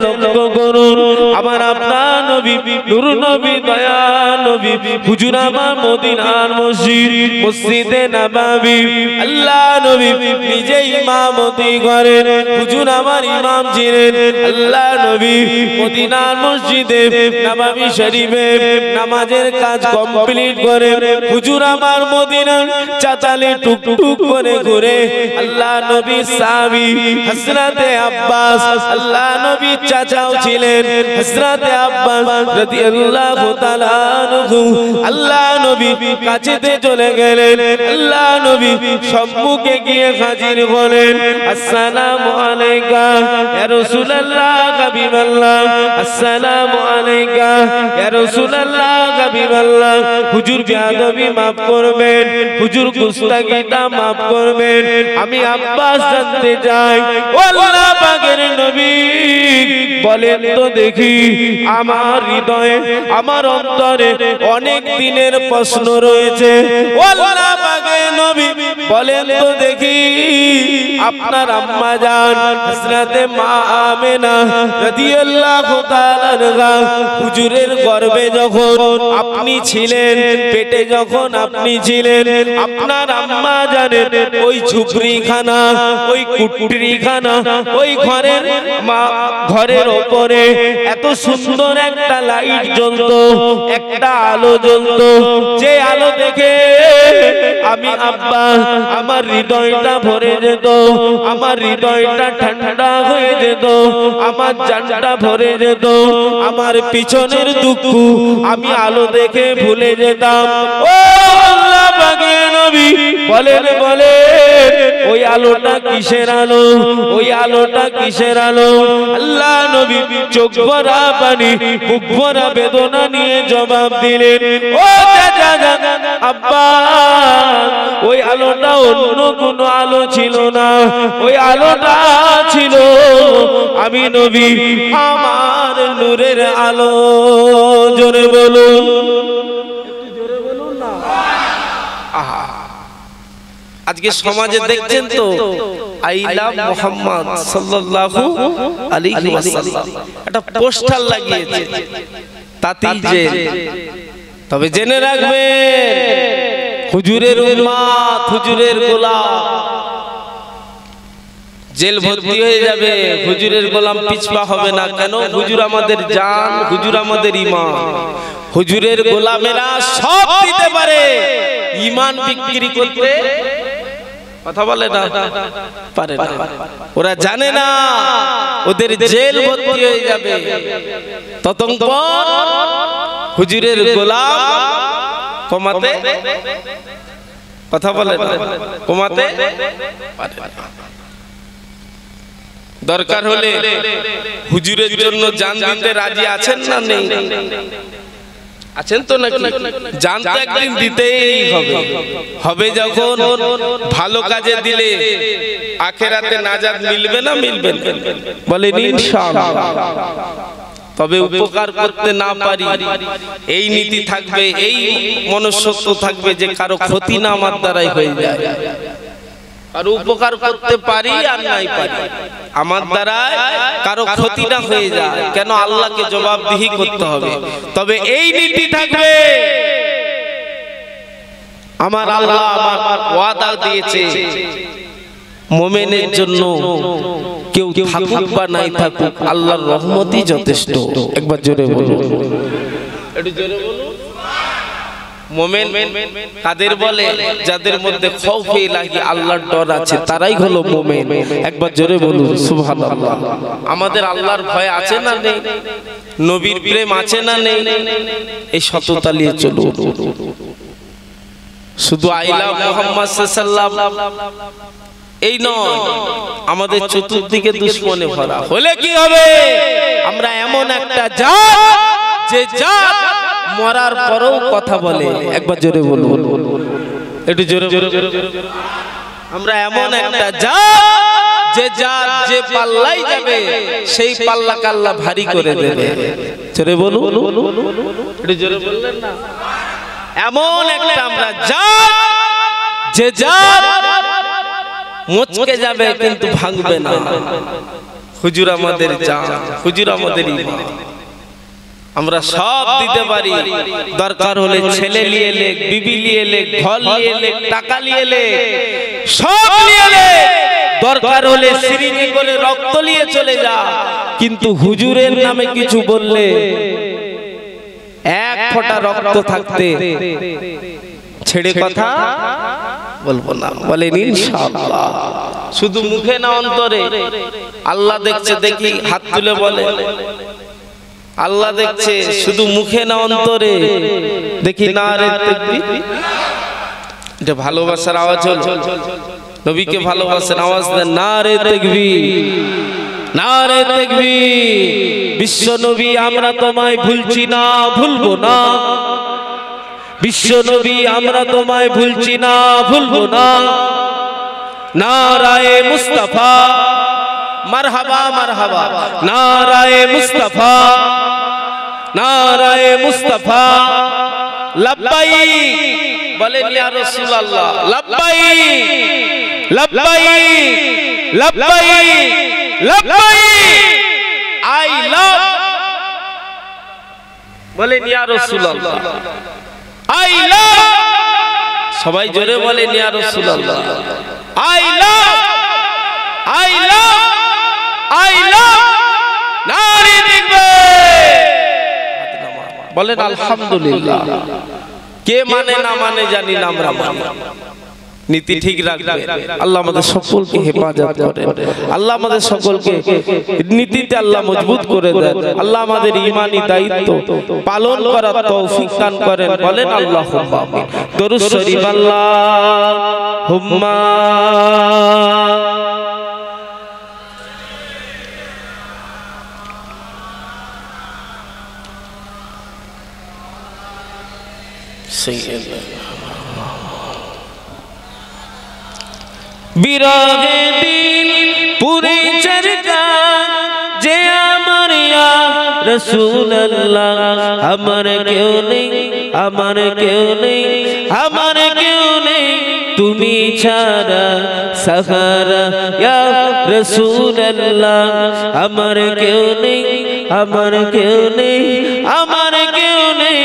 লক্ষ্য করুন আমার আপনার নবী নূর নবী দয়া নবী হুজুর আমার মদিনার মসজিদে নববী আল্লাহ নবী নিজে ইমামতি করেন হুজুর আমার ইমাম ছিলেন আল্লাহ নবী মদিনার মসজিদে নববী শরীফে নামাজের কাজ কমপ্লিট করে হুজুর আমার মদিনার চাতালে টুকটুক করে ঘুরে আল্লাহ নবী সাহাবী হযরতে আব্বাস আল্লাহ নবী চাচাও ছিলেন হযরতে আব্বাস রাদিয়াল্লাহু তাআলা আনহু আল্লাহ নবী কাছেতে চলে গেলেন আল্লাহ নবী সম্মুখে গিয়ে হাজির হলেন আসসালামু আলাইকা ইয়া রাসূলুল্লাহ হাবিবাল্লাহ আসসালামু আলাইকা ইয়া রাসূলুল্লাহ হাবিবাল্লাহ হুজুর বেয়াদবি maaf করবেন হুজুর গুস্তাখিটা maaf করবেন আমি আব্বাস জানতে চাই ও আল্লাহ পাকের নবী বলেন তো দেখি আমার হৃদয়ে আমার অন্তরে অনেক দিনের প্রশ্ন রয়েছে ও আল্লাহ পাকের নবী বলেন তো দেখি আপনার আম্মা জান হযরতে মা আমেনা রাদিয়াল্লাহু তাআলা আনহা হুজুরের গর্ভে যখন আপনি ছিলেন পেটে যখন আপনি ছিলেন আপনার আম্মা জানেন ওই ঝুপড়িখানা ওই কুটরিখানা ওই ঘরের উপরে এত সুন্দর একটা লাইট জ্বলতো একটা আলো জ্বলতো যে আলো দেখে আমি আব্বা আমার হৃদয়টা ভরে যেত আমার হৃদয়টা ঠান্ডা হয়ে যেত আমার জানটা ভরে যেত আমার পিছনের দুঃখ আমি আলো দেখে ভুলে যেতাম ও আল্লাহ পাকের নবী বলেন ওই আলোটা কিসের আলো ওই আলোটা কিসের আলো আল্লাহ নবী চোখ ভরা পানি বুক ভরা বেদনা নিয়ে জবাব দিলেন ও চাচা আব্বা ওই আলোটা অন্য কোনো আলো ছিল না ওই আলোটা ছিল আমি নবী আমার নূরের আলো জোরে বলুন আজকে সমাজে দেখছেন তো আই লাভ মুহাম্মদ সাল্লাল্লাহু আলাইহি ওয়াসাল্লাম একটা পোস্টার লাগিয়েছে তাতেই যে তবে জেনে রাখবেন হুজুরের উম্মত হুজুরের গোলাম জেল ভর্তি হয়ে যাবে হুজুরের গোলাম পিছপা হবে না কেন হুজুর আমাদের জান হুজুর আমাদের ঈমান হুজুরের গোলামেরা সব দিতে পারে ঈমান বিক্রি করতে কথা বলে না পারে না ওরা জানে না ওদের জেল ভর্তি হয়ে যাবে ততক্ষণ হুজুরের গোলাম কমাতে কথা বলে না কমাতে পারে না দরকার হলে হুজুরের জন্য জান দিতে রাজি আছেন না নেই আছেন তো নাকি জান তো একদিন দিতেই হবে যখন ভালো কাজে দিলে আখিরাতে নাজাত মিলবে না মিলবে না বলেন ইনশাআল্লাহ তবে উপকার করতে না পারি এই নীতি থাকবে এই মনুষ্যত্ব থাকবে যে কারো ক্ষতি না আমার দ্বারাই হয়ে যায় আর উপকার করতে পারি আর নাই পারি আমার দ্বারা কারো ক্ষতি না হয়ে যায় কেন আল্লাহকে জবাবদিহি করতে হবে তবে এই নীতি থাকবে আমার আল্লাহ আমার ওয়াদা দিয়েছে মুমিনের জন্য কেউ থাকুক বা নাই থাকুক আল্লাহর রহমতই যথেষ্ট একবার জোরে বলুন একটু জোরে বলুন মুমিন কাদের বলে যাদের মধ্যে খৌফে ইলাহি আল্লাহর ডর আছে তারাই হলো মুমিন একবার জোরে বলুন সুবহানাল্লাহ আমাদের আল্লাহর ভয় আছে না নেই নবীর প্রেম আছে না নেই এই সততা নিয়ে চলুন শুধু আইলা মুহাম্মদ সাল্লাল্লাহু এই নয় আমাদের চতুর্দিকে দুশমনে ভরা হলে কি হবে আমরা এমন একটা জাত যে জাত মরার পরেও কথা বলে একবার জোরে বলুন একটু জোরে আমরা এমন একটা জাত যে জাত যে পাল্লাই যাবে সেই পাল্লাকে আল্লাহ ভারী করে দেবে জোরে বলুন একটু জোরে বললেন না এমন একটা আমরা জাত যে জাত মুচকে যাবে কিন্তু ভাঙবে না হুজুর আমাদের জান, হুজুর আমাদের ঈমান। আমরা সব দিতে পারি, দরকার হলে ছেলে নিয়ে লেখ, বিবি নিয়ে লেখ, ঘর নিয়ে লেখ, টাকা নিয়ে লেখ, সব নিয়ে লেখ, দরকার হলে সিরিঞ্জে করে রক্ত নিয়ে চলে যা, কিন্তু হুজুরের নামে কিছু বললে এক ফোঁটা রক্ত থাকতে ছেড়ে কথা বলবো না। বলেন ইনশাআল্লাহ। শুধু মুখে না অন্তরে। আল্লাহ দেখছে, দেখি হাত তুলে বলে আল্লাহ দেখছে, শুধু মুখে না অন্তরে। দেখি নারে তাকবীর। এটা ভালোবাসার আওয়াজ হলো। নবীকে ভালোবাসেন, আওয়াজ দেন নারে তাকবীর, নারে তাকবীর। বিশ্ব নবী আমরা তোমায় ভুলছি না, ভুলবো না। বিশ্ব নবী আমরা তোমায় ভুলছি না, ভুলবো না। নারায়ে মুস্তাফা, মারহাবা মারহাবা। নারায়ে মুস্তাফা, নারায়ে মুস্তাফা। লব্বাইক বলেন ইয়া রাসূলুল্লাহ, লব্বাইক লব্বাইক লব্বাইক লব্বাইক। আই লাভ বলেন ইয়া রাসূলুল্লাহ, আই লাভ। সবাই জোরে বলেন ইয়া রাসূলুল্লাহ, I love, I love, I love. নারে তাকবীর। বলেন আলহামদুলিল্লাহ। কে মানে না মানে জানি না, আমরা মানি। নীতি ঠিক রাখবেন। আল্লাহ আমাদের সকলকে হেফাজত করেন। আল্লাহ আমাদের সকলকে নীতিতে আল্লাহ মজবুত করে দেন। আল্লাহ আমাদের ঈমানি দায়িত্ব পালন করার তৌফিক দান করেন। বলেন আল্লাহুম্মা আমিন। দরুদ শরীফ আল্লাহুম্মা বিরহে দিল পুরে চরকা যে আমার ইয়া রাসূলুল্লাহ। আমার কেউ নেই, আমার কেউ নেই, আমার কেউ নেই তুমি ছাড়া সাহারা ইয়া রাসূলুল্লাহ। আমার কেউ নেই, আমার কেউ নেই, আমার কেউ নেই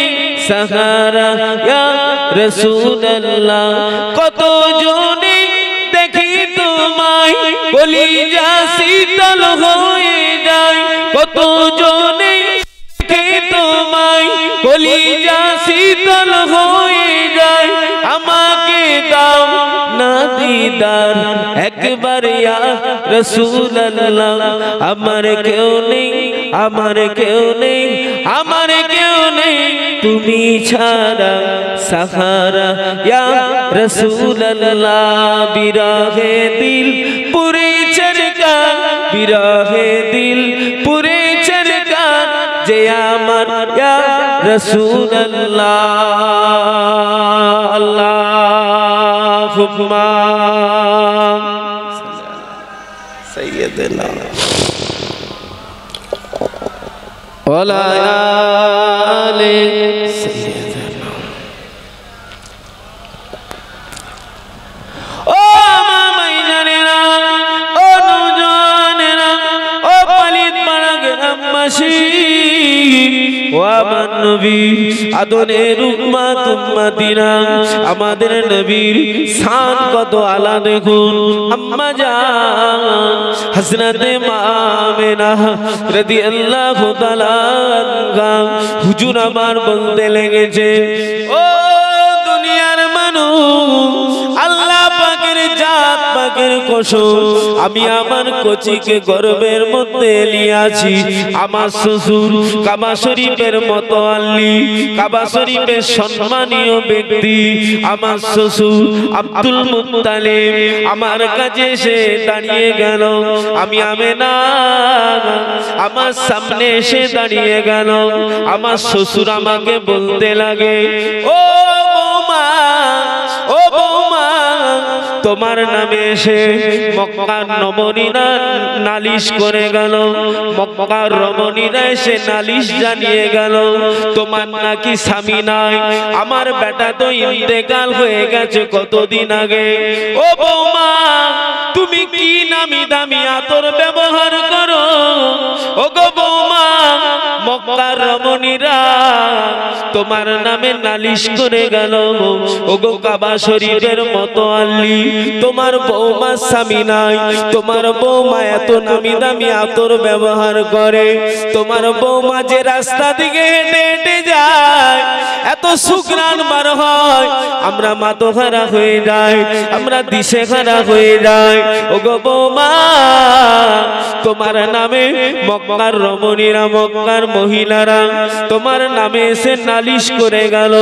সাহারা ইয়া রাসূলুল্লাহ। কত জনে দেখি তোমায় কলিজা শীতল হয়ে যায়, কত জনে দেখি তোমায় কলিজা শীতল হয়ে যায়। আমাকে দাও না দিদার একবার ইয়া রাসূলুল্লাহ। আমার কেউ নেই, আমার কেউ নেই, আমার কেউ নেই তুমি ছাড়া সাহারা ইয়া রাসূলুল্লাহ। বিরহে দিল পুরে চরকা, বিরহে দিল পুরে চরকা যে আমার ইয়া রাসূলুল্লাহ। আল্লাহুম্মা সাইয়্যিদিনা ওয়ালা আলি সাইয়্যিদিনা। ও মামাই জানেরা, ও নওজওয়ানেরা, ও পালিত পাড়া গ্রামবাসী, ও আমার নবী আদরের উম্মত উম্মতিরা, আমাদের নবীর শান কত আলা দেখুন। আম্মা জান হযরতে মা আমেনা রাদিয়াল্লাহু তাআলা আনহা হুজুর আমার বলতে লেগেছে, ও দুনিয়ার মানুষ, আল্লাহ পাকের জাত পাকের কসম, আমি আমার কচিকে গর্বের মধ্যে লিয়াছি। আমার শ্বশুর কাবা শরীফের মতো আল্লি, কাবা শরীফের সম্মানীয় ব্যক্তি আমার শ্বশুর আব্দুল মুত্তালিব আমার কাছে এসে দাঁড়িয়ে গেল। আমি আমেনা আমার সামনে এসে দাঁড়িয়ে গেল। আমার শ্বশুর আমাকে বলতে লাগে, ও বৌমা, ও বৌমা, তোমার নামে এসে মক্কার রমণীরা নালিশ করে গেল। মক্কার রমণীরা এসে নালিশ জানিয়ে গেল তোমার নাকি স্বামী নাই। আমার বেটা তো ইন্তেকাল হয়ে গেছে কতদিন আগে। ও বৌমা, তুমি কি না নামি দামি আতর ব্যবহার করো। ওগো বৌমা মক্কার রমণীরা তোমার নামে নালিশ করে গেল। ওগো কাবা শরীফের মতো আল্লি তোমার বৌমা স্বামী নাই, তোমার বৌমা এত নামি দামি আতর ব্যবহার করে, তোমার বৌমা যে রাস্তা দিকে হেঁটে হেঁটে যায় এত সুঘ্রাণ বার হয়, আমরা মাতোহারা হয়ে যাই, আমরা দিশেহারা হয়ে যাই। ওগো বৌমা তোমার নামে মক্কার রমণীরা মক্কার মহিলারা তোমার নামে এসে নালিশ করে গেল।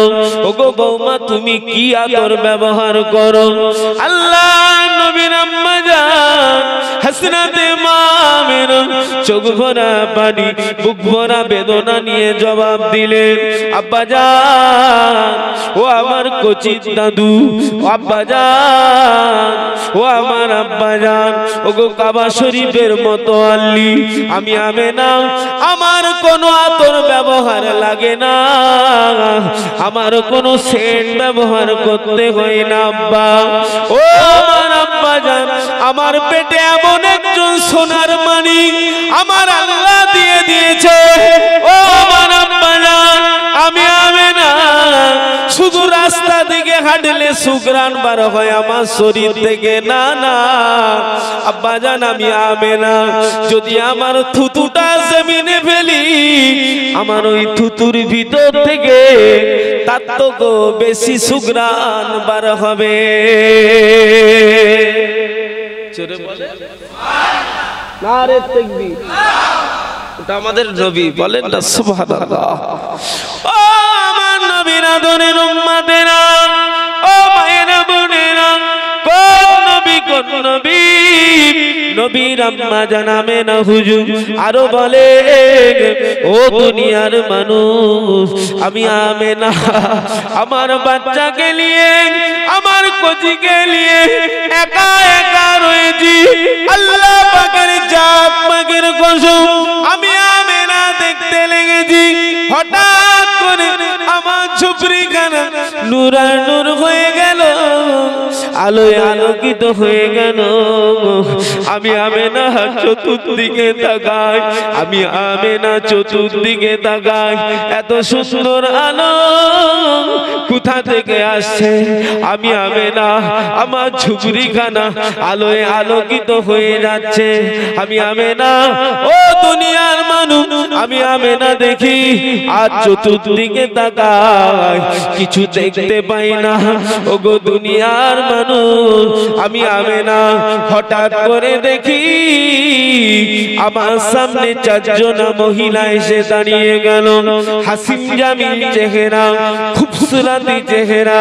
ওগো বৌমা তুমি কি আতর ব্যবহার করো? আল্লাহ নবীর আম্মা জান হযরতে মামের চোখ ভরা পানি বুক ভরা বেদনা নিয়ে জবাব দিলেন, আব্বা জান ও আমার কচি দাদু, আব্বা জান ও আমার আব্বা জান, ওগো কাবা শরীফের মতো আল্লি আমি আমেনা আমার কোনো আতর ব্যবহার লাগে না, আমার কোনো সেন্ট ব্যবহার করতে হয় না আব্বা। ও আমার আব্বা জান আমার পেটে এমন একজন সোনার মানিক আমার আল্লাহ দিয়ে দিয়েছে। ও আমার আব্বা জান আমি আমেনা শুধু রাস্তা দিকে হাঁটলে সুঘ্রাণ বার হয় আমার শরীর থেকে, না না আব্বা জান আমি আমেনা যদি আমার থুতুটা জমিনে ফেলি আমার ওই থুতুর ভিতর থেকে তার তো বেশি সুঘ্রাণ বার হবে। নারে তাকবীর, ওটা আমাদের নবী বলেন না সুবহানাল্লাহ। ও আমার নবীর আদরের উম্মতেরা, ও মায়েরা বোনেরা, কোন নবী কোন নবী? নবীর আম্মা জান আমেনা হুজুর আরো বলে, ও দুনিয়ার মানুষ আমি আমেনা আমার বাচ্চাকে নিয়ে আমার কচিকে নিয়ে একা একা রয়েছি। আল্লাহ পাকের জাত পাকের কসম আমি আমেনা দেখতে লেগেছি। হঠাৎ করে আমার ঝুপড়িখানা নূরানুর হয়ে গেল, আলোয় আলোকিত হয়ে গেল। আমি আমেনা চতুর্দিকে তাকাই, আমি আমেনা চতুর্দিকে তাকাই, এত সুন্দর আলো কোথা থেকে আসছে? আমি আমেনা আমার ঝুপড়িখানা আলোয় আলোকিত হয়ে যাচ্ছে। আমি আমেনা ও দুনিয়ার মানুষ আমি আমেনা দেখি আর চতুর্দিকে তাকাই কিছু দেখতে পাই না। ওগো দুনিয়ার মানুষ আমি আমেনা হঠাৎ করে দেখি আমার সামনে চারজন মহিলা এসে দাঁড়িয়ে গেল, হাসিন জামিল চেহারা, খুবসুরতি চেহারা।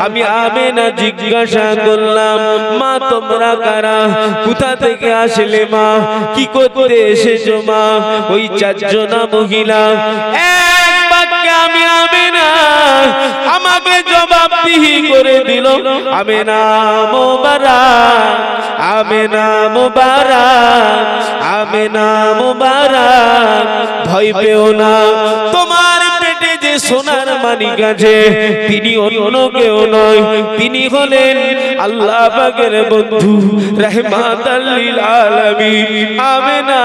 আমি আমেনা জিজ্ঞাসা করলাম, মা তোমরা কারা? কোথা থেকে আসলে মা? কি করতে এসেছো মা? ওই চারজন মহিলা এক বাক্যে আমি আমেনা আমাকে জবাবদিহি করে দিল, আমেনা মোবারক, আমেনা মোবারক, আমেনা মোবারক, ভয় পেও না, তোমার পেটে যে সোনার মানিক আছে তিনি অন্য কেউ নয়, তিনি হলেন আল্লাহ পাকের বন্ধু রাহমাতাল লিল আলামিন। আমেনা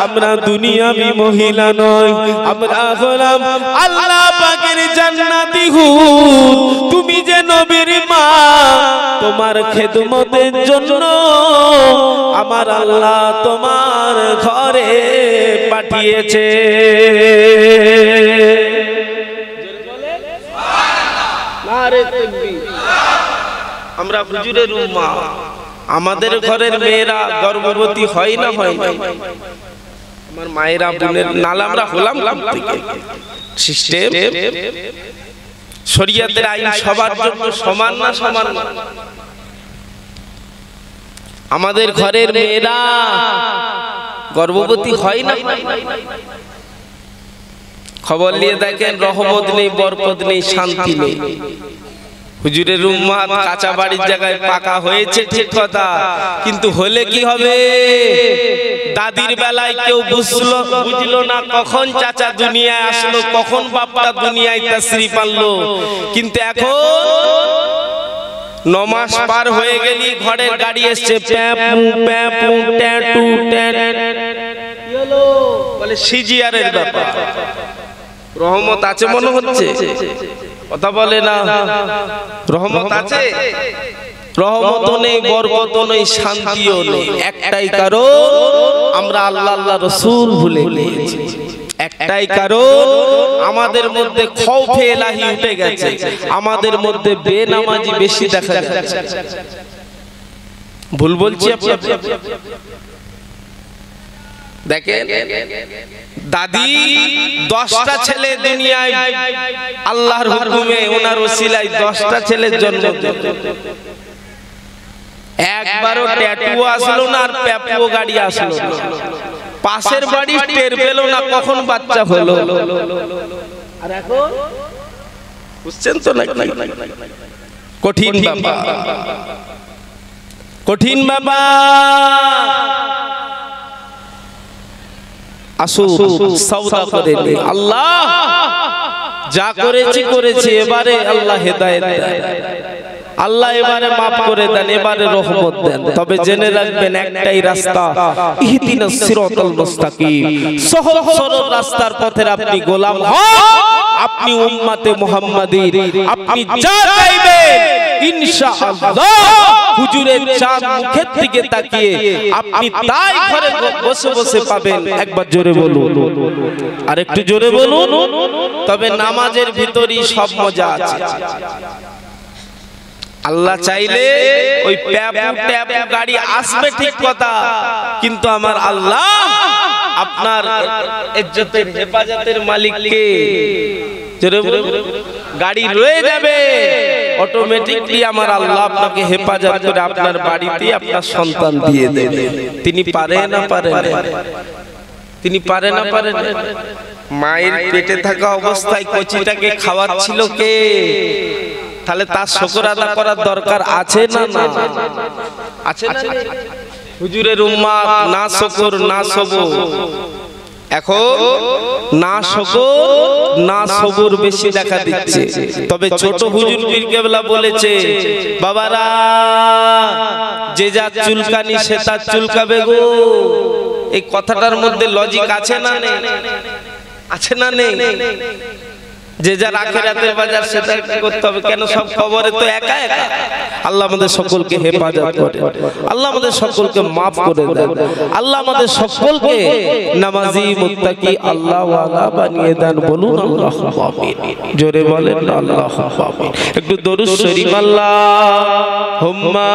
আমরা দুনিয়াবি মহিলা নয়, আমরা হলাম আল্লাহ পাকের জান্নাতি হুর। তুমি যে নবীর মা, তোমার খেদমতের জন্য আমার আল্লাহ তোমার ঘরে পাঠিয়েছে। আমরা হুজুরের উম্মাহ, আমাদের ঘরের মেয়েরা গর্ভবতী হয় না হয় না? আমার মায়েরা বোনের নালা আমরা হলাম থেকে সিস্টেম শরীয়তের আইন সবার জন্য সমান না সমান না? আমাদের ঘরের মেয়েরা গর্ভবতী হয় না? খবর নিয়ে দেখেন রহমত নেই, বরকত নেই, শান্তি নেই। হুজুরের উম্মাত কাঁচা বাড়ির জায়গায় পাকা হয়েছে ঠিক কথা, কিন্তু হলে কি হবে? দাদির বেলায় কেউ বুঝলো না কখন চাচা দুনিয়ায় আসলো, কখন বাপটা দুনিয়ায় তাশরীফ আনলো, কিন্তু এখন নমাস পার হয়ে গেলি ঘরের গাড়ি এসছে, প্যাপু প্যাপু ট্যাটু ট্যাট, বলে সিজিআরের ব্যাপার। রহমত আছে মনে হচ্ছে, কথা বলে না। রহমত আছে, রহমতও নেই, বরকতও নেই, শান্তিও নেই। একটাই কারণ, আমরা আল্লাহ আল্লাহ রাসূল ভুলে গিয়েছি। একটাই কারণ, আমাদের মধ্যে খৌফে ইলাহি উঠে গেছে, আমাদের মধ্যে বেনামাজি বেশি দেখা যাচ্ছে। ভুল বলছি আপনাদের? দেখেন, দাদি 10টা ছেলে দুনিয়ায় আল্লাহর হুকুমে ওনার ওসিলায় 10টা ছেলের জন্ম দিলেন। একবারও ট্যাটু আসলো না আর প্যাপুও গাড়ি আসলো না। পাশের বাড়ি টের পেল না কখন বাচ্চা হলো। আর এখন বুঝছেন তো না? কঠিন বাবা, কঠিন বাবা। আসুন সওদা করে নে। আল্লাহ যা করেছি করেছি, এবারে আল্লাহ হেদায়েত দেন, আল্লাহ এবারে মাফ করে দেন, এবারে রহমত দেন। তবে জেনে রাখবেন একটাই রাস্তা, ইহদিনাস সিরাতাল মুস্তাকিম, সহজ সরল রাস্তার পথের আপনি গোলাম হন, আপনি উম্মতে মুহাম্মাদীর, আপনি যা চাইবেন ইনশাআল্লাহ হুজুরের চাঁদ মুখের দিকে তাকিয়ে আপনি তাই ঘরে বসে বসে পাবেন। একবার জোরে বলুন, আর একটু জোরে বলুন। তবে নামাজের ভিতরই সব মজা আছে। আল্লাহ চাইলে ওই প্যাপু ট্যাপু গাড়ি আসবে ঠিক কথা, কিন্তু আমার আল্লাহ আপনার ইজ্জতের হেফাজতের মালিক কে? জোরে বলুন। গাড়ি রয়ে যাবে, অটোমেটিকলি আমার আল্লাহ আপনাকে হেফাজত করে আপনার বাড়িতে আপনার সন্তান দিয়ে দেবে। তিনি পারে না পারে না? তিনি পারে না পারে না? মায়ের পেটে থাকা অবস্থায় কচিটাকে খাওয়াচ্ছিল কে? তাহলে তার শুকর আদা করার দরকার আছে না? না আছে না? হুজুরের উম্মাত না শুকর না সবর, এখন না শুকর না সবর বেশি দেখা দিচ্ছে। তবে ছোট হুজুর পীর কেবলা বলেছে, বাবারা যে যা চুলকানি সে তার চুলকাবে গো। এই কথাটার মধ্যে লজিক আছে না নেই? আছে না নেই? যে যার আখিরাতের বাজার সেটা করতে হবে। কেন? সব খবরে তো একা একা। আল্লাহ আমাদের সকলকে হেফাজত করে, আল্লাহ আমাদের সকলকে মাফ করে দেন, আল্লাহ আমাদের সকলকে নামাজি মুত্তাকি আল্লাহ ওয়ালা বানিয়ে দেন। বলুন আল্লাহুম্মা আমিন। জোরে বলেন আল্লাহুম্মা আমিন। একটু দরুদ শরীফ। আল্লাহুম্মা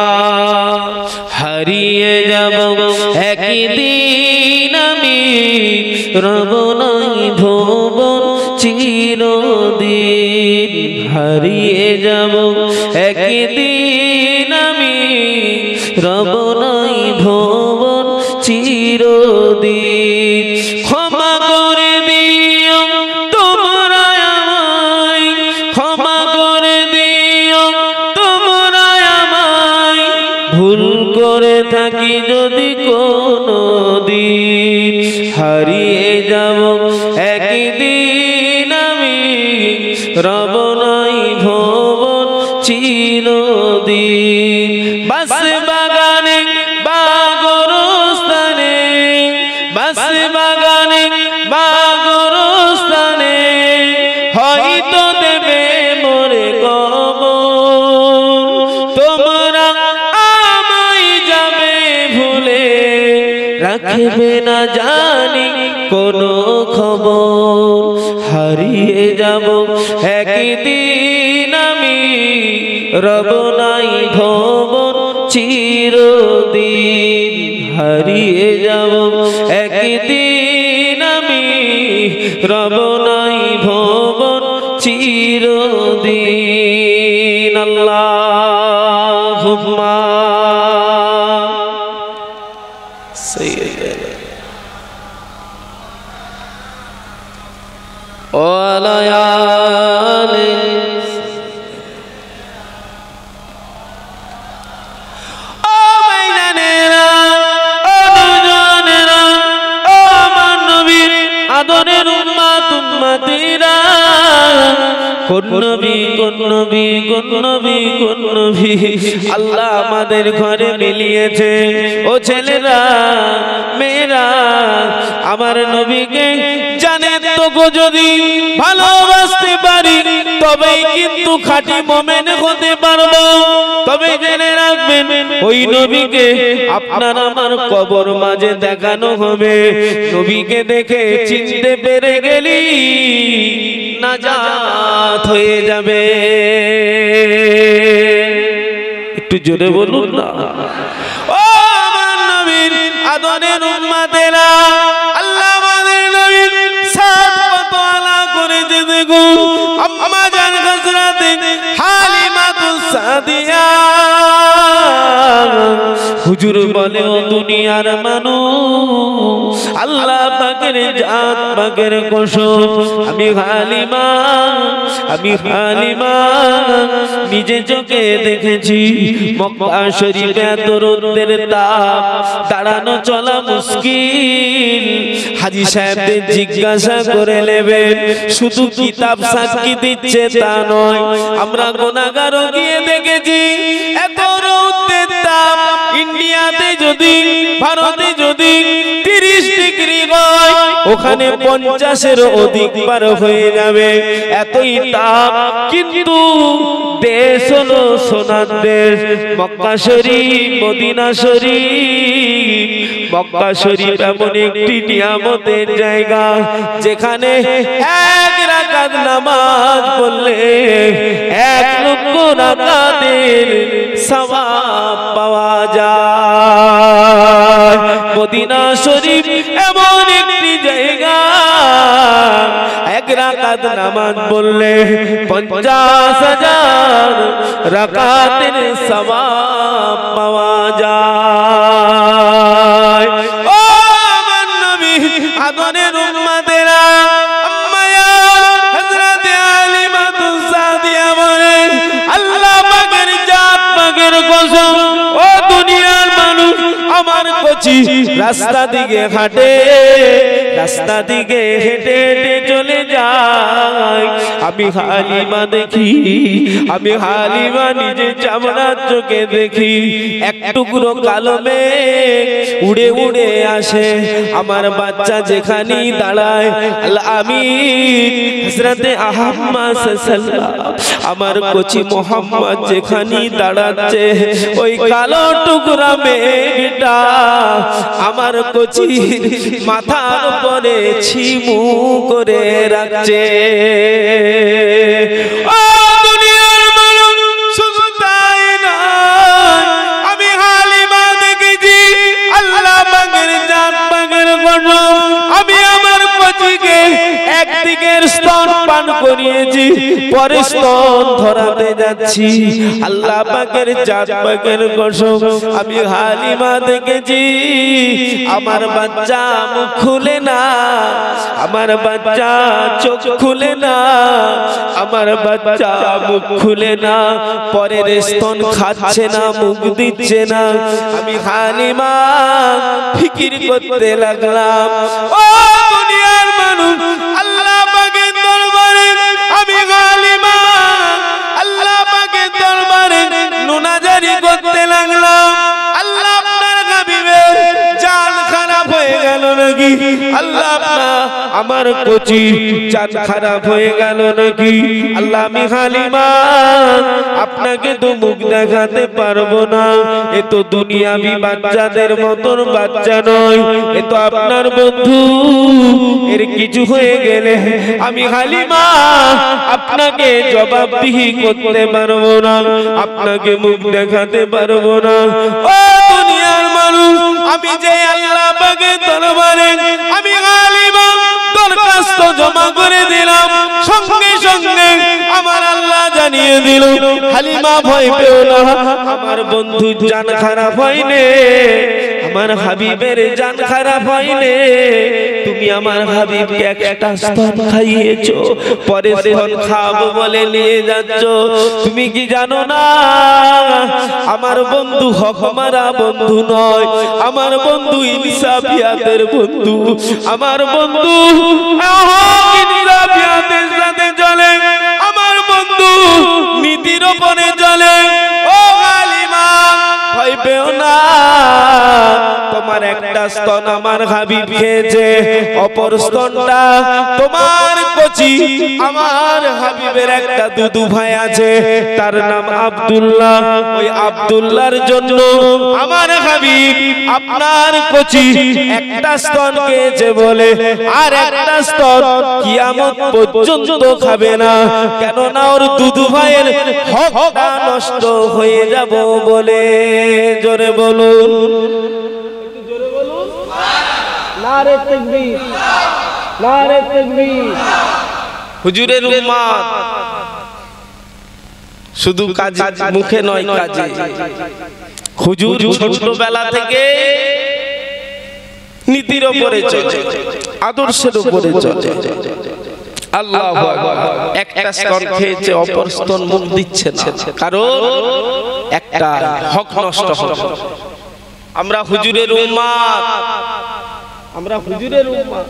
হারিয়ে যাব একদিন আমি, রব নাই ভুবন চিরদিন। হারিয়ে যাব একদিন আমি, রব নাই ভুবন চিরদিন। ক্ষমা করে দিও তোমরা আমায়, ক্ষমা করে দিও তোমরা আমায়, ভুল করে থাকি যদি কোনো দিন। হারিয়ে যাব একদিন আমি, রব নাই ভুবন চিরদিন। বাস বাগানে বা গোরস্থানে, বাস বাগানে বা গোরস্থানে, হয়তো দেবে মোরে কবর। তোমরা আমায় যাবে ভুলে, রাখবে না জানি কোনো খবর। হারিয়ে যাব একদিন আমি, রব নাই ভুবন চিরদিন। হারিয়ে যাব একদিন আমি, রব নাই ভুবন চিরদিন। আল্লাহুম্মা সাইয়্যিদানা ওয়ালা আলি। ও মাইদানেরা, ও দুজনেরা, ও আমার নবীর আদরের উম্মত, উম্মতিরা কোন নবী কোন নবী কোন নবী কোন নবী আল্লাহ আমাদের ঘরে মিলিয়েছে ও ছেলেরা মেয়েরা আমার নবীকে জানে তো গো যদি ভালোবাসতে পারি তবেই কিন্তু খাঁটি মুমিন হতে পারবো তবে জেনে রাখবেন ওই নবীকে আপনার আমার কবর মাঝে দেখানো হবে নবীকে দেখে চিনতে পেরে গেলি নাজাত হয়ে যাবে একটু জোরে বলুন না ও আমার নবীর আদরের উম্মতেরা আল্লাহ আমাদের নবীর সাত পাতওয়ালা করেছে দেখো আম্মা জান হযরতে হালিমাতুস সাদিয়া হুজুর বলে ও দুনিয়ার মানুষ আল্লাহ পাকের জাত পাকের কসম আমি হালিমা নিজে চোখে দেখেছি মক্কা শরীফে এত রোদের তাপ দাঁড়ানো চলা মুশকিল হাজী সাহেবদের জিজ্ঞাসা করে নেবেন শুধু কিতাব সাক্ষী দিচ্ছে তা নয় আমরা গুনাহগারও গিয়ে দেখেছি এত রোদের তাপ ইন্ডিয়াতে যদি ভারতে যদি 30 ডিগ্রি হয় ওখানে 50-এর অধিক বার হয়ে যাবে এতই তাপ কিন্তু দেশ হলো সোনার দেশ মক্কা শরীফ মদিনা শরীফ মক্কা শরীফ এমন একটি নিয়ামতের জায়গা যেখানে এক রাকাত নামাজ পড়লে 1 লক্ষ রাকাতের সওয়াব পাওয়া যায় মদিনা শরীফ এমন একটি জায়গা 1 রাকাত নামাজ পড়লে 50,000 রাকাতের সওয়াব পাওয়া যায় ও আমার নবী আদরের উম্মতেরা আম্মা হযরতে হালিমাতুস সাদিয়া বলে আল্লাহ পাকের জাত পাকের কসম ও দুনিয়ার মানুষ আমার কচি রাস্তা দিকে হাঁটে রাস্তা দিকে হেঁটে হেঁটে চলে যায় আমি হালিমা দেখি আমি হালিমা নিজে চামড়ার চোখে দেখি এক টুকরো কালো মেঘ উড়ে উড়ে আসে আমার বাচ্চা যেখানেই দাঁড়ায় আমি হযরতে আহমদ সাল্লাল্লাহু আমার কচি মোহাম্মদ যেখানেই দাঁড়াচ্ছে ওই কালো টুকরা মেঘটা আমার কচি মাথার উপরে ছিমু করে রাখছে ও দুনিয়ার মানুষ শুধু তাই না আমি হালিমা দেখেছি আল্লাহ পাকের জাত পাকের কসম আমি আমার কচিকে একদিকের স্তন পান করিয়েছি পরে স্তন ধরাতে যাচ্ছি আল্লাহ পাকের জাত পাকের কসম আমি হালিমা দেখেছি আমার বাচ্চা মুখ খুলে না আমার বাচ্চা চোখ খুলে না আমার বাচ্চা মুখ খুলে না পরের স্তন খাচ্ছে না মুখ দিচ্ছে না আমি হালিমা ফিকির করতে লাগলাম ও দুনিয়ার মানুষ আল্লাহ পাকের দরবারে আমি হালিমা আল্লাহ পাকের দরবারে নুনাজারি করতে লাগলাম আল্লাহ আপনার হাবিবের জান খারাপ হয়ে গেল নাকি আল্লাহ আমার কচি জান খারাপ হয়ে গেল নাকি আল্লাহ আমি হালিমা আপনাকে তো মুখ দেখাতে পারবো না এ তো দুনিয়াবি বাচ্চাদের মতন বাচ্চা নয় এ তো আপনার বন্ধু এর কিছু হয়ে গেলে আমি হালিমা আপনাকে জবাবদিহি করতে পারবো না আপনাকে মুখ দেখাতে পারবো না ও দুনিয়ার মানুষ আমি যে আল্লাহ পাকের দরবারে আমি হালিমা দরখাস্ত জমা করে দিলাম সঙ্গে সঙ্গে আমার আল্লাহ জানিয়ে দিল হালিমা ভয় পেও না আমার বন্ধু জান খারাপ হয়নি আমার হাবিবের জান খারাপ হয়নি তুমি আমার হাবিবকে একটা স্তন খাইয়েছো পরে স্তন খাবো বলে নিয়ে যাচ্ছ তুমি কি জানো না আমার বন্ধু হকমারা বন্ধু নয় আমার বন্ধু ইনসাফিয়াতের বন্ধু আমার বন্ধু তোমার একটা স্তন আমার হাবিব খেয়েছে, অপর স্তনটা তোমার কচি আমার হাবিবের একটা দুদু ভাই আছে, তার নাম আব্দুল্লাহ। ওই আব্দুল্লাহর জন্য আমার হাবিব আপনার কচি একটা স্তন খেয়েছে বলে আর একটা স্তন কিয়ামত পর্যন্ত খাবে না, কেননা ওর দুদু ভাইয়ের হকটা নষ্ট হয়ে যাব বলে। জোরে বলুন, নারে তাকবীর, নারে তাকবীর। হুজুরের উম্মত শুধু কাজ মুখে নয় কাজে। হুজুর ছোটবেলা থেকে নীতির উপরে চলে, আদর্শের উপরে চলে। আল্লাহু আকবার। একটা স্তন খেয়েছে, অপর স্তন মুখ দিচ্ছে না, কারণ একটা হক নষ্ট হবে। আমরা হুজুরের উম্মত, আমরা হুজুরের উম্মত,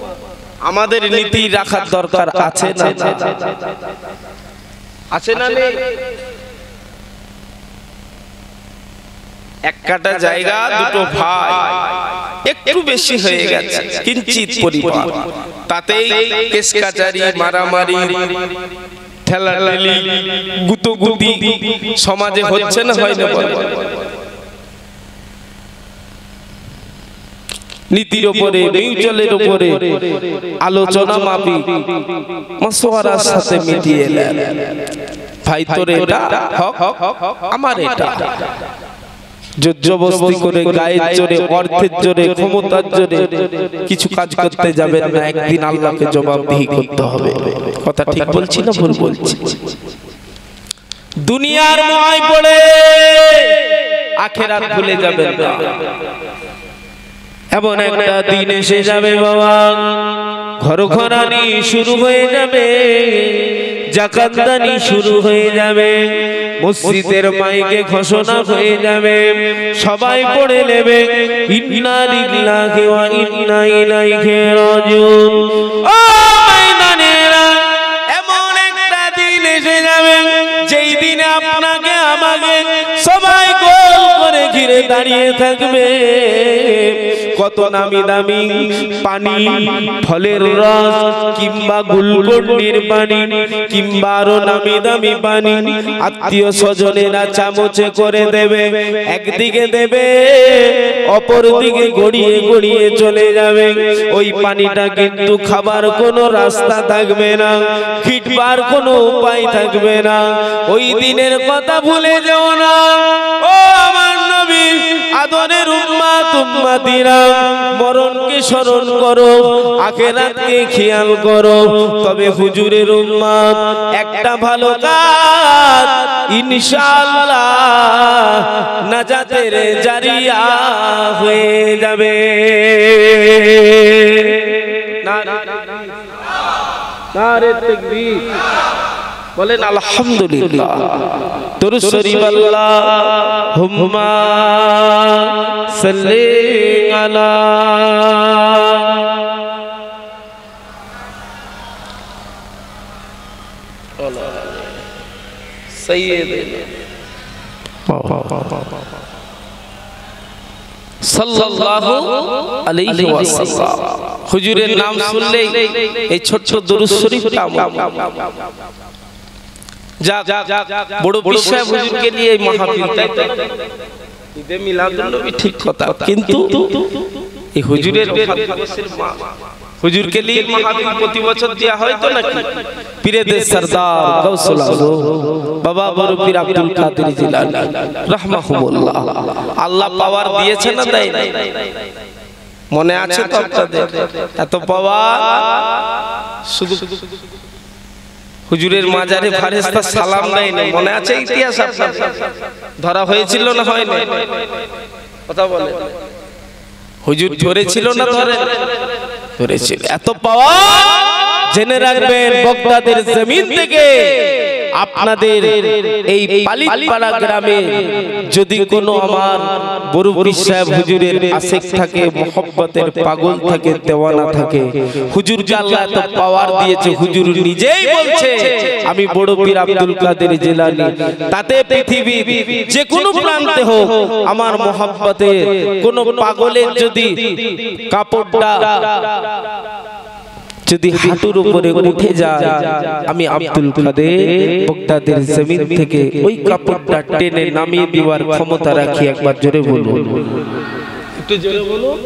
আমাদের নীতি রাখার দরকার আছে না? আছে না? এক কাটা জায়গা দুটো ভাই, একটু বেশি হয়ে গেছে কিঞ্চিত পরিমাণ, তাতেই কেস কাচারি, মারামারি, ঠেলাঠেলি, গুতোগুতি সমাজে হচ্ছে না, হয় না? নীতির উপরে, মিউচুয়ালের উপরে আলোচনা মাপি মাশওয়ারার সাথে মিটিয়ে নেন। ভাই তোর এটা হক, আমার এটা। জবরদস্তি করে, গায়ের জোরে, অর্থের জোরে, ক্ষমতার জোরে কিছু কাজ করতে যাবেন না, একদিন আল্লাহকে জবাবদিহি করতে হবে। কথা ঠিক বলছি না ভুল বলছি? দুনিয়ার মোহে পড়ে আখিরাত ভুলে যাবেন না। এমন একটা দিন এসে যাবে বাবা, ঘরঘরানি শুরু হয়ে যাবে, জাকাতদানি শুরু হয়ে যাবে, মসজিদের মাইকে ঘোষণা হয়ে যাবে, সবাই পড়ে নেবে ইন্না লিল্লাহি ওয়া ইন্না ইলাইহি রাজিউন। ও ময়দানেরা, এমন একটা দিন এসে যাবে যেই দিনে আপনাকে আমাকে সবাই গোল করে ঘিরে দাঁড়িয়ে থাকবে। কত নামি দামি পানি, ফলের রস কিংবা গুলকন্ডির পানি কিংবা আরো নামি দামি পানি আত্মীয় স্বজনেরা চামচে করে দেবে, একদিকে দেবে, অপর দিকে গড়িয়ে গড়িয়ে চলে যাবে। ওই পানিটা কিন্তু খাবার কোনো রাস্তা থাকবে না, খিটবার কোনো উপায় থাকবে না। ওই দিনের কথা ভুলে যেও না ও আমার নবী, আদরের উম্মত উম্মতিরা, মরণকে স্মরণ করো, আখিরাতকে খেয়াল করো। তবে হুজুরের উম্মত একটা ভালো কাজ ইনশাআল্লাহ নাজাতের জারিয়া হয়ে যাবে। নারে তাকবীর, বলেন আলহামদুলিল্লাহ। দরুদ শরীফ আল্লাহুম্মা সাল্লি আলা সাইয়্যিদিনা সাল্লাল্লাহু আলাইহি ওয়াসাল্লাম। হুজুরের নাম শুনলেই এই ছোট্ট দরুদ শরীফটা বড় বিষয়। হুজুরকে নিয়ে এই মাহফিলটা ঈদে মিলাদুন নবী ঠিক কথা, কিন্তু এই হুজুরের হুজুরকে নিয়ে মাহফিল প্রতি বছর দেয়া হয় তো নাকি? পীরেদের সরদার গাউসুল আজম বাবা বড় পীর আব্দুল কাদের জিলানী রাহমাহুল্লাহ, আল্লাহ পাওয়ার দিয়েছে না দেয় না? মনে আছে তো আপনাদের? এত পাওয়ার শুধু হুজুরের মাজারে ফেরেশতা সালাম দেয় না, মনে আছে? ইতিহাস আপনার ধরা হয়েছিল না হয় না? কথা বলে, হুজুর ধরেছিল না ধরেছিল? এত পাওয়ার জেনে রাখবেন, বাগদাদের জমিন থেকে আপনাদের এই পালিতপাড়া গ্রামে যদি কোনো আমার বড় পীর সাহেব হুজুরের আশিক থাকে, মোহব্বতের পাগল থাকে, দেওয়ানা থাকে, হুজুরকে আল্লাহ এত পাওয়ার দিয়েছে, হুজুর নিজেই বলছে আমি বড় পীর আব্দুল কাদের জিলানী, তাতে পৃথিবী যে কোনো প্রান্তে হোক আমার মোহব্বতের কোন পাগলের যদি কাপড়টা যদি হাঁটুর উপরে উঠে যায়, আমি আব্দুল কাদের বগদাদের জমিন থেকে ওই কাপড়টা টেনে নামিয়ে দেওয়ার ক্ষমতা রাখি। একবার জোরে বলুন, একটু জোরে বলুন।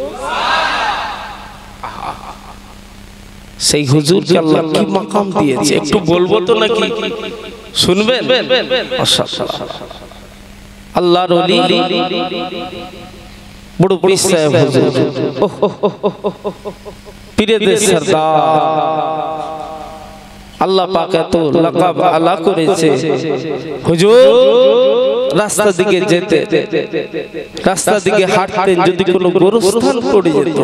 সেই হুজুরকে আল্লাহ কি মাকাম দিয়েছে একটু বলবো তো নাকি শুনবেন? আল্লাহর ওলি বড় পীর সাহেব হুজুর, পীরেদের সরদার, আল্লাহ পাক এত লাকাব আলা করেছে। হুজুর রাস্তা দিকে যেতে, রাস্তা দিকে হাঁটতেন, যদি কোনো গোরস্থান পড়ে যেত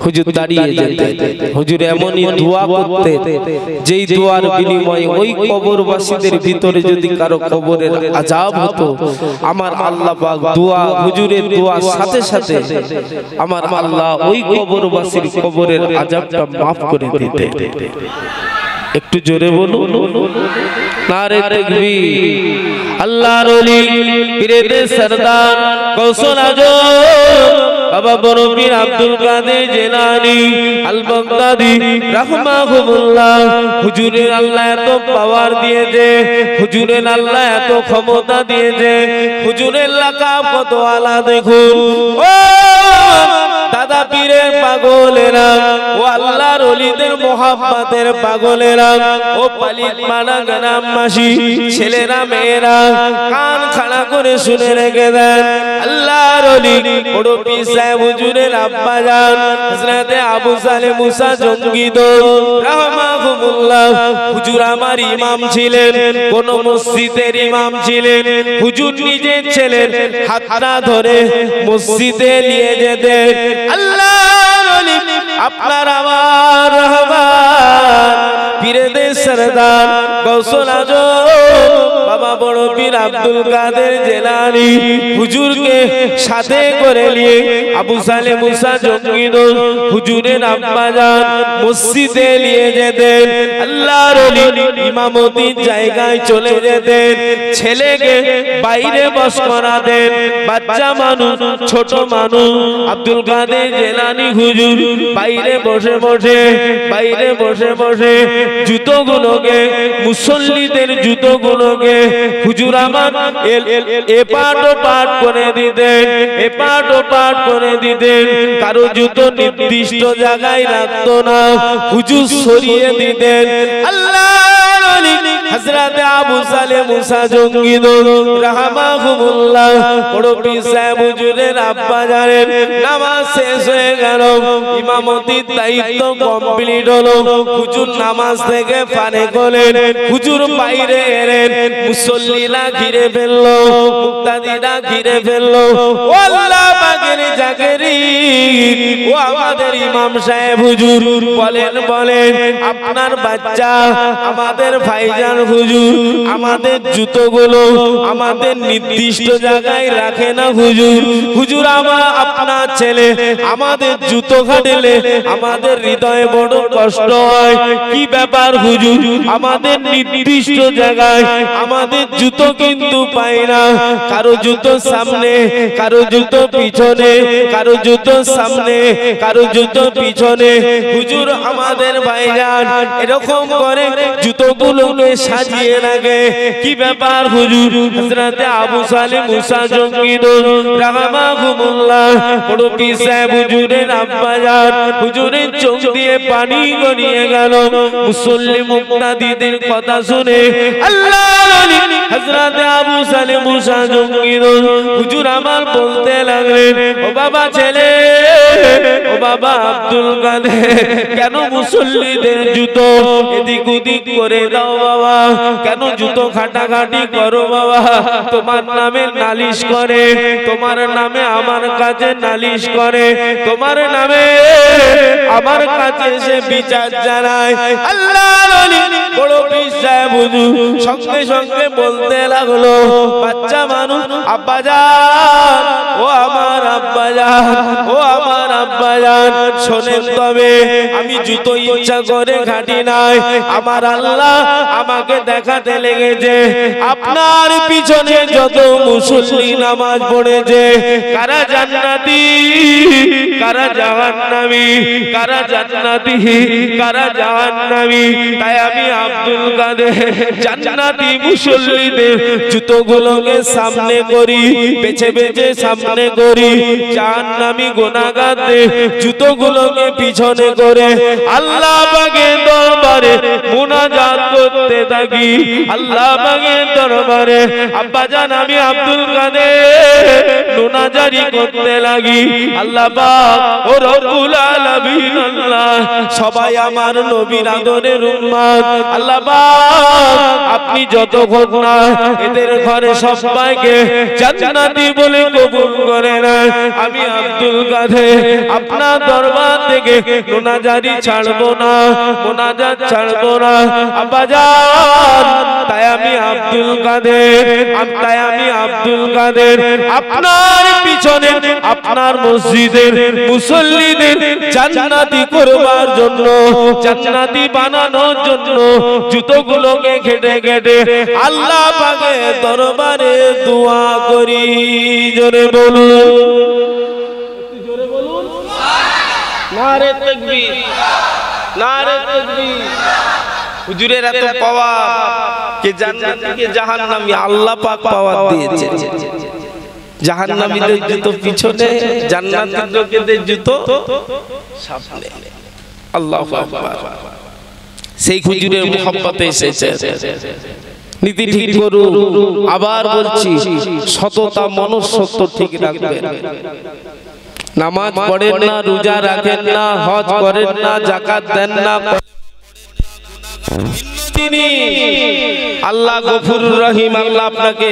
হুজুর দাঁড়িয়ে যেতেন। হুজুর এমনই দোয়া করতেন যেই দোয়ার বিনিময়ে ওই কবরবাসীদের ভিতরে যদি কারো কবরের আযাব হতো, আমার আল্লাহ পাক দোয়া, হুজুরের দোয়ার সাথে সাথে আমার আল্লাহ ওই কবরবাসীর কবরের আযাবটা মাফ করে দিতেন। একটু জোরে বলুন, নারে তাকবীর। আল্লাহর ওলি পীরেদের সরদার গৌসুল আজম বাবা বড় পীর আব্দুল কাদের জিলানী আল বাগদাদী রাহমাহুল্লাহ, হুজুরের আল্লাহ এত পাওয়ার দিয়েছে, হুজুরের আল্লাহ এত ক্ষমতা দিয়েছে, হুজুরের লাকাব কত আলা দেখুন। ও দাদা পীরের পাগলেরা, ও আল্লাহর ওলিদের মোহাব্বতের পাগলেরা, ও পালিতপাড়া গ্রামবাসী ছেলেরা মেয়েরা কান খাড়া করে শুনে রেখে দেন। আল্লাহর ওলি বড় পীর সাহেব হুজুরের আব্বা জান হযরত আবু সালেহ মুসা জঙ্গিদ রাহমাহুল্লাহ, হুজুর আমার ইমাম ছিলেন, কোন মসজিদের ইমাম ছিলেন। হুজুর নিজে ছিলেন, হাতটা ধরে মসজিদে নিয়ে যেতেন। আল্লাহর ওলি আপনার আমার রহমান পীরেদের সরদার গৌসুল আজম বাবা বড় পীর আব্দুল কাদের জিলানী হুজুরকে সাথে করে নিয়ে আবু সালেহ মুসা জঙ্গিদ হুজুরের আব্বা জান মসজিদে নিয়ে যেতেন। আল্লাহর ওলি ইমামতির জায়গায় চলে যেতেন, ছেলেকে বাইরে বস করাতেন। বাচ্চা মানুষ, ছোট মানুষ, আব্দুল কাদের জিলানী হুজুর বাইরে বসে বসে, বাইরে বসে বসে জুতোগুলোকে, মুসল্লিদের জুতোগুলোকে হুজুর আমার এপাট ওপাট করে দিতেন, এপাট ওপাট করে দিতেন। কারো জুতো নির্দিষ্ট জায়গায় রাখতো না, হুজুর সরিয়ে দিতেন। আল্লাহর ওলি হযরত আবু সালেহ মুসা জঙ্গিদ রাহমাহুল্লাহ বড় পীর সাহেব হুজুরের আব্বা জানেন নামাজ শেষ হয়ে গেল, ইমামতির দায়িত্ব কমপ্লিট হলো, হুজুর নামাজ থেকে ফারেক হলেন, হুজুর বাইরে এলেন, মুসল্লিরা ঘিরে ফেললো, মুক্তাদিরা ঘিরে ফেললো। ও আল্লাহ পাকের জাকেরিন, ও আমাদের ইমাম সাহেব হুজুর বলেন, বলেন আপনার বাচ্চা আমাদের ভাইজান হুজুর আমাদের জুতোগুলো আমাদের নির্দিষ্ট জায়গায় রাখে না হুজুর। হুজুর আপনার ছেলে আমাদের জুতো কাটলে আমাদের হৃদয়ে বড় কষ্ট হয়। কি ব্যাপার হুজুর, আমাদের নির্দিষ্ট জায়গায় আমাদের জুতো কিন্তু পাই না, কারো জুতো সামনে, কারো জুতো পিছনে, কারো জুতো সামনে, কারো জুতো পিছনে। হুজুর আমাদের ভাইজান এরকম করে জুতোগুলোকে সাজিয়ে রাখে। কি ব্যাপার হুজুর? হযরত আবু সালেহ মুসা জঙ্গিদ রাহমাহুল্লাহ বড় পীর সাহেব হুজুরের আব্বা জান হুজুরের চোখ দিয়ে পানি গড়িয়ে গেল। মুসল্লি মুক্তাদিদের কথা শুনে আল্লাহর ওলি হযরত আবু সালেহ মুসা জঙ্গিদ হুজুর আমার বলতে লাগলেন, ও বাবা ছেলে, ও বাবা আব্দুল কাদের, কেন মুসল্লিদের জুতো এদিক ওদিক করে দাও বাবা? কেন জুতো খাটাখাটি করো বাবা? তোমার নামে নালিশ করে, তোমার নামে আমার কাছে নালিশ করে, তোমার নামে আমার কাছে এসে বিচার জানায়। আল্লাহর ওলি বড় পীর সাহেব হুজুর সঙ্গে সঙ্গে বলতে লাগলো, বাচ্চা মানুষ, আব্বাজান, ও আমার আব্বাজান, ও আমার আব্বাজান, শোনেন তবে আমি জুতো ইচ্ছা করে ঘাটি নাই, আমার আল্লাহ আমাকে দেখাতে লেগেছে আপনার পিছনে যত মুসল্লি নামাজ পড়েছে কারা জান্নাতি কারা জাহান্নামী, কারা জান্নাতি কারা জাহান্নামী। তাই আমি আব্দুল কাদের জান্নাতি মুসল্লিদের জুতোগুলোকে সামনে করি, বেছে বেছে সামনে করি, জাহান্নামী গুনাহগারদের জুতোগুলোকে পিছনে করে আল্লাহ পাকের দরবারে মুনাজাত করতে থাকি, আল্লাহ পাকের দরবারে আব্বাজান আমি আব্দুল কাদের মুনাজারি করতে লাগি। আল্লাহ পাক ও রব্বুল আলামিন, আল্লাহ সবাই আমার নবীর আদরের উম্মত, আল্লাহ পাক আপনি যতক্ষণ না এদের ঘরে সবাইকে জান্নাতি বলে কবুল করে না, আমি আব্দুল কাদের আপনার দরবার থেকে মুনাজারি ছাড়বো না, মুনাজাত ছাড়বো না আব্বাজান। তাই আমি আব্দুল কাদের, তাই আমি আব্দুল কাদের আপনার পিছনে আপনার মসজিদের মুসল্লিদের জান্নাতি করবার জন্য, জান্নাতি বানানোর জন্য জুতোগুলোকে ঘেটে ঘেটে আল্লাহ পাকের দরবারে দোয়া করি। জোরে বলুন, জোরে বলুন নারে তাকবীর, নারে তাকবীর। হুজুরের এত পাওয়ার কে জান্নাতি কে জাহান্নামী আল্লাহ পাক পাওয়ার দিয়েছে। জাহান্নামীদের জুতো পিছনে, জান্নাতি লোকেদের জুতো সামনে। আল্লাহু আকবার। সেই হুজুরের মুহাব্বতে এসেছে। নীতি ঠিক করুন, আবার বলছি সততা মনুষ্যত্ব ঠিক রাখবেন। নামাজ পড়েন না, রোজা রাখেন না, হজ করেন না, যাকাত দেন না, তিনি আল্লাহ গফুরুর রহিম, আল্লাহ আপনাকে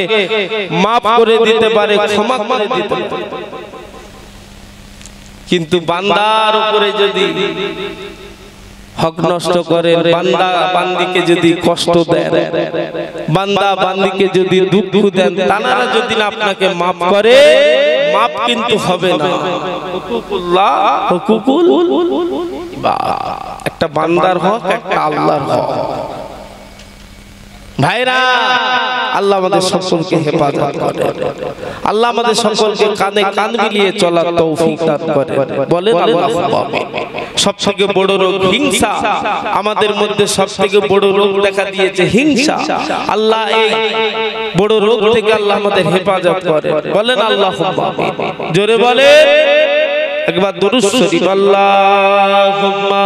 মাফ করে দিতে পারে, ক্ষমা করে দিতে পারে। কিন্তু বান্দার উপরে যদি হক নষ্ট করেন, বান্দা বান্দিকে যদি কষ্ট দেন, বান্দা বান্দিকে যদি দুঃখ দেন, তারা যদি না আপনাকে মাফ করে, মাফ কিন্তু হবে না। হুকুকুল্লাহ, হুকুকুল একটা বান্দার হক, একটা আল্লাহর হক। ভাইরা, আল্লাহ আমাদের সকলকে হেফাজত করে, আল্লাহ আমাদের সকলকে কাঁধে কাঁধ মিলিয়ে চলার তৌফিক দান করে। বলেন আল্লাহুম্মা আমিন। সবথেকে বড় রোগ হিংসা, আমাদের মধ্যে সবথেকে বড় রোগ দেখা দিয়েছে হিংসা। আল্লাহ এই বড় রোগ থেকে আল্লাহ আমাদের হেফাজত করে। বলেন আল্লাহুম্মা আমিন। জোরে বলেন একবার দরুদ শরীফ, আল্লাহুম্মা